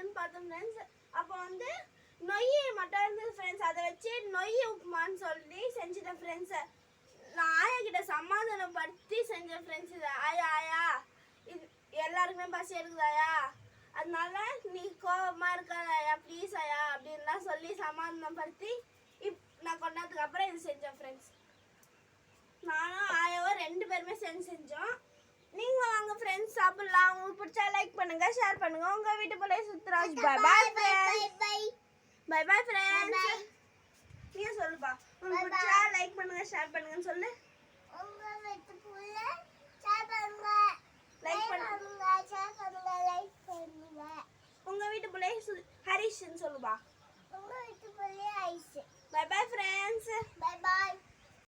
பண்ணுறதுன்னு பார்த்தோம் ஃப்ரெண்ட்ஸ். அப்போ வந்து நொய் மட்டும் இருந்தது ஃப்ரெண்ட்ஸ். அதை வச்சு நொய் உப்புமான்னு சொல்லி செஞ்சுட்டேன் ஃப்ரெண்ட்ஸை. நான் ஆயா கிட்ட சமாதானப்படுத்தி செஞ்சேன் ஃப்ரெண்ட்ஸ். இது ஆயா ஆயா இது எல்லாருக்குமே பசி எடுக்குதாயா, அதனால நீ கோபமாக இருக்காதாயா ப்ளீஸ் ஆயா அப்படின்லாம் சொல்லி சமாதானப்படுத்தி நான் கொண்டாதுக்கு அப்புறம் இது செஞ்சேன் ஃப்ரெண்ட்ஸ். நானும் ஆயாவும் 2 பேருமே செஞ்சோம். நீங்களும் வாங்க ஃப்ரெண்ட்ஸ் சாப்பிடலாம். உங்களுக்கு பிடிச்சா லைக் பண்ணுங்க, ஷேர் பண்ணுங்க. உங்க வீட்டு போல சுத்ராஜ். Bye bye friends. Bye bye friends. நீ சொல்லுப்பா. உங்களுக்கு பிடிச்சா லைக் பண்ணுங்க, ஷேர் பண்ணுங்கன்னு சொல்லு. உங்க வீட்டு போல ஷேர் பண்ணுங்க, லைக் பண்ணுங்க, ஷேர் பண்ணுங்க, லைக் பண்ணுங்க. உங்க வீட்டு போல ஹரிஷ்ன்னு சொல்லுப்பா. உங்க வீட்டு போல ஐஸ். By by